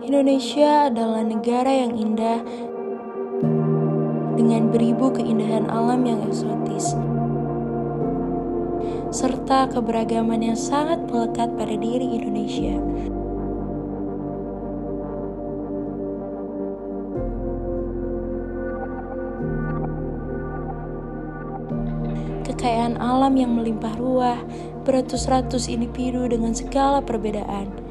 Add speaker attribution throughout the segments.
Speaker 1: Indonesia adalah negara yang indah dengan beribu keindahan alam yang eksotis, serta keberagaman yang sangat melekat pada diri Indonesia. Kekayaan alam yang melimpah ruah, beratus-ratus individu dengan segala perbedaan.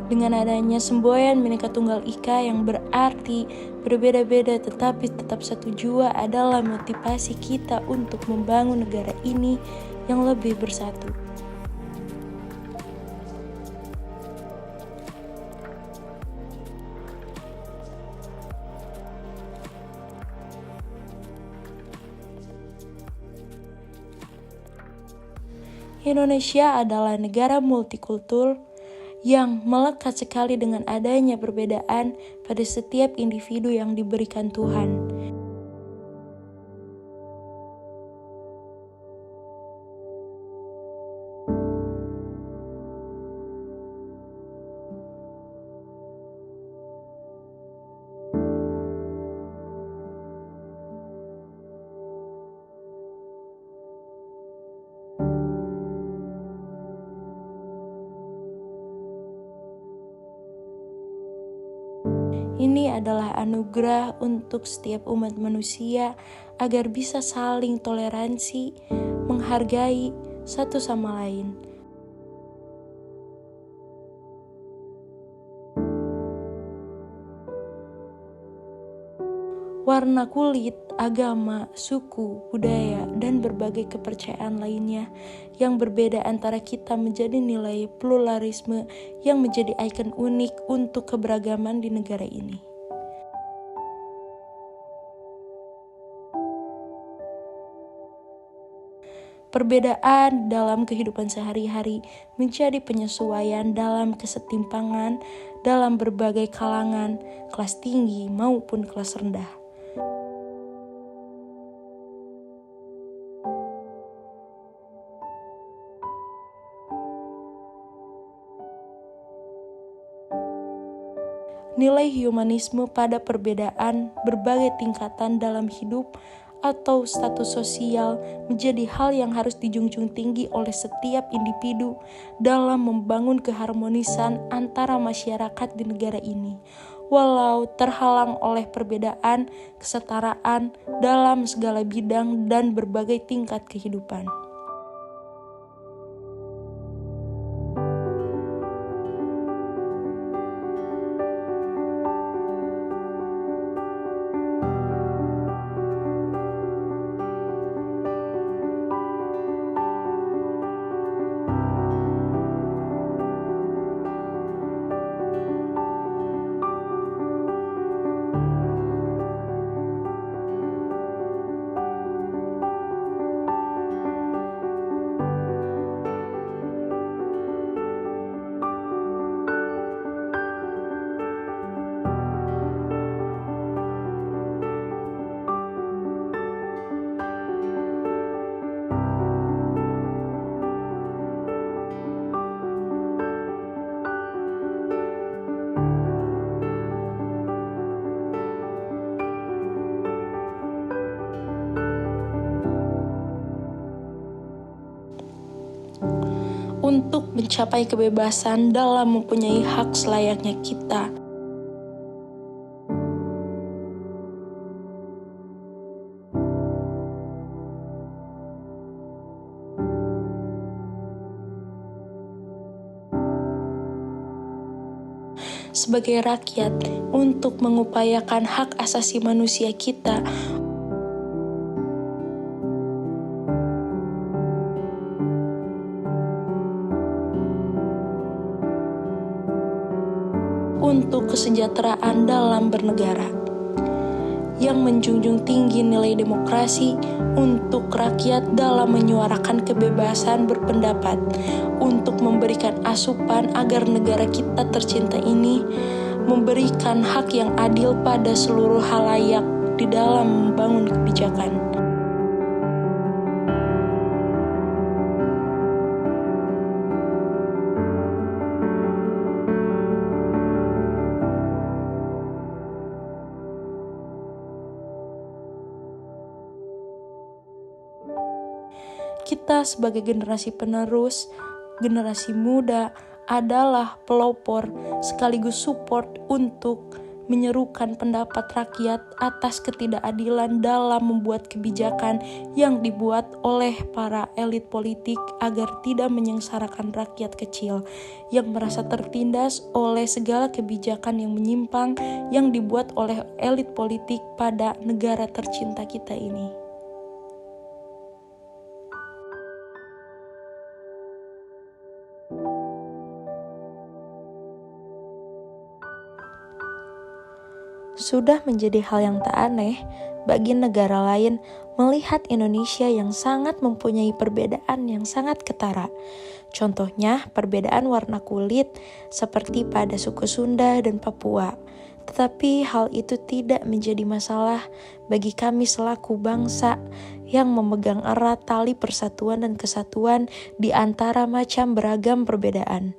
Speaker 1: Dengan adanya semboyan Bhinneka Tunggal Ika yang berarti berbeda-beda tetapi tetap satu jua adalah motivasi kita untuk membangun negara ini yang lebih bersatu. Indonesia adalah negara multikultur yang melekat sekali dengan adanya perbedaan pada setiap individu yang diberikan Tuhan. Ini adalah anugerah untuk setiap umat manusia agar bisa saling toleransi, menghargai satu sama lain. Warna kulit, agama, suku, budaya, dan berbagai kepercayaan lainnya yang berbeda antara kita menjadi nilai pluralisme yang menjadi ikon unik untuk keberagaman di negara ini. Perbedaan dalam kehidupan sehari-hari menjadi penyesuaian dalam kesetimpangan dalam berbagai kalangan, kelas tinggi maupun kelas rendah. Nilai humanisme pada perbedaan berbagai tingkatan dalam hidup atau status sosial menjadi hal yang harus dijunjung tinggi oleh setiap individu dalam membangun keharmonisan antara masyarakat di negara ini, walau terhalang oleh perbedaan, kesetaraan dalam segala bidang dan berbagai tingkat kehidupan. Untuk mencapai kebebasan dalam mempunyai hak selayaknya kita. Sebagai rakyat, untuk mengupayakan hak asasi manusia kita, untuk kesejahteraan dalam bernegara, yang menjunjung tinggi nilai demokrasi untuk rakyat dalam menyuarakan kebebasan berpendapat, untuk memberikan asupan agar negara kita tercinta ini memberikan hak yang adil pada seluruh halayak di dalam membangun kebijakan. Kita sebagai generasi penerus, generasi muda adalah pelopor sekaligus support untuk menyerukan pendapat rakyat atas ketidakadilan dalam membuat kebijakan yang dibuat oleh para elit politik agar tidak menyengsarakan rakyat kecil yang merasa tertindas oleh segala kebijakan yang menyimpang yang dibuat oleh elit politik pada negara tercinta kita ini. Sudah menjadi hal yang tak aneh bagi negara lain melihat Indonesia yang sangat mempunyai perbedaan yang sangat ketara. Contohnya perbedaan warna kulit seperti pada suku Sunda dan Papua. Tetapi hal itu tidak menjadi masalah bagi kami selaku bangsa yang memegang erat tali persatuan dan kesatuan di antara macam beragam perbedaan.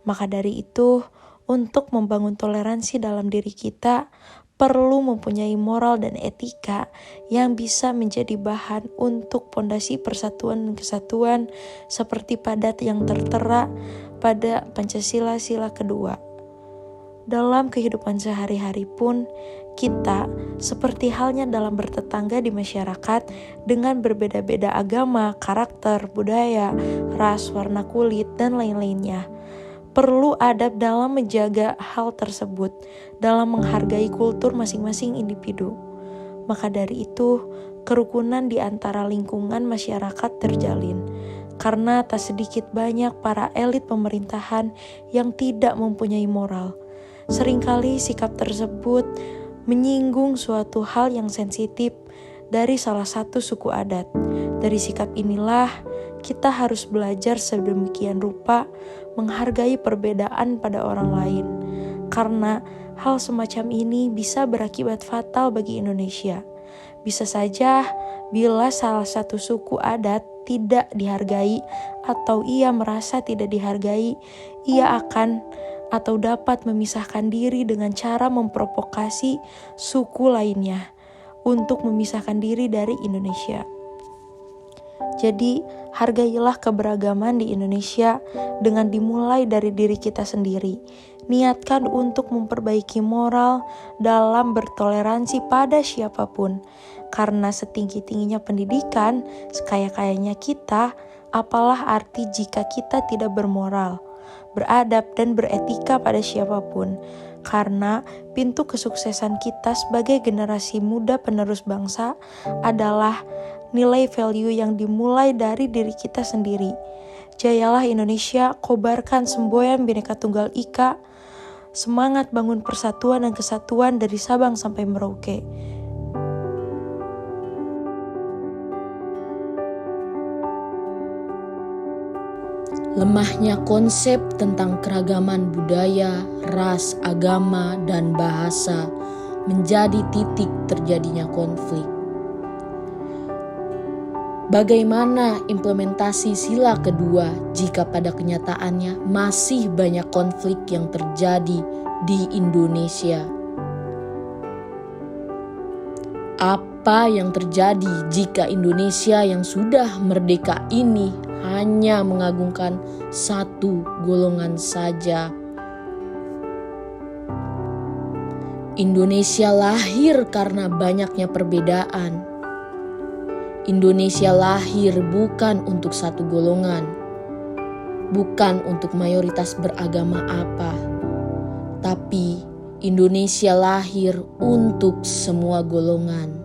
Speaker 1: Maka dari itu, untuk membangun toleransi dalam diri kita, perlu mempunyai moral dan etika yang bisa menjadi bahan untuk pondasi persatuan dan kesatuan seperti pada yang tertera pada Pancasila Sila kedua. Dalam kehidupan sehari-hari pun, kita seperti halnya dalam bertetangga di masyarakat dengan berbeda-beda agama, karakter, budaya, ras, warna kulit, dan lain-lainnya. Perlu adab dalam menjaga hal tersebut, dalam menghargai kultur masing-masing individu. Maka dari itu, kerukunan di antara lingkungan masyarakat terjalin. Karena tak sedikit banyak para elit pemerintahan yang tidak mempunyai moral. Seringkali sikap tersebut menyinggung suatu hal yang sensitif dari salah satu suku adat. Dari sikap inilah kita harus belajar sedemikian rupa menghargai perbedaan pada orang lain, karena hal semacam ini bisa berakibat fatal bagi Indonesia. Bisa saja bila salah satu suku adat tidak dihargai atau ia merasa tidak dihargai, ia akan atau dapat memisahkan diri dengan cara memprovokasi suku lainnya untuk memisahkan diri dari Indonesia. Jadi, hargailah keberagaman di Indonesia dengan dimulai dari diri kita sendiri. Niatkan untuk memperbaiki moral dalam bertoleransi pada siapapun. Karena setinggi-tingginya pendidikan, sekaya-kayanya kita, apalah arti jika kita tidak bermoral, beradab dan beretika pada siapapun. Karena pintu kesuksesan kita sebagai generasi muda penerus bangsa adalah nilai value yang dimulai dari diri kita sendiri. Jayalah Indonesia, kobarkan semboyan Bhinneka Tunggal Ika, semangat bangun persatuan dan kesatuan dari Sabang sampai Merauke.
Speaker 2: Lemahnya konsep tentang keragaman budaya, ras, agama, dan bahasa menjadi titik terjadinya konflik. Bagaimana implementasi sila kedua jika pada kenyataannya masih banyak konflik yang terjadi di Indonesia? Apa yang terjadi jika Indonesia yang sudah merdeka ini hanya mengagungkan satu golongan saja? Indonesia lahir karena banyaknya perbedaan. Indonesia lahir bukan untuk satu golongan, bukan untuk mayoritas beragama apa, tapi Indonesia lahir untuk semua golongan.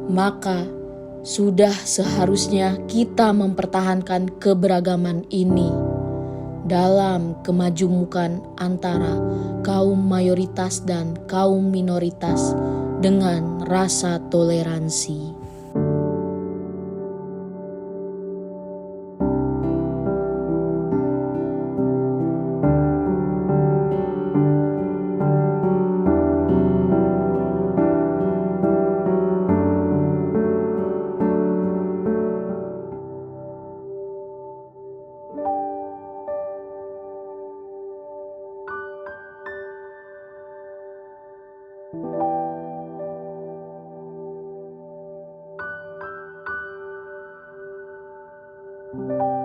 Speaker 2: Maka sudah seharusnya kita mempertahankan keberagaman ini dalam kemajumukan antara kaum mayoritas dan kaum minoritas dengan rasa toleransi.
Speaker 1: you.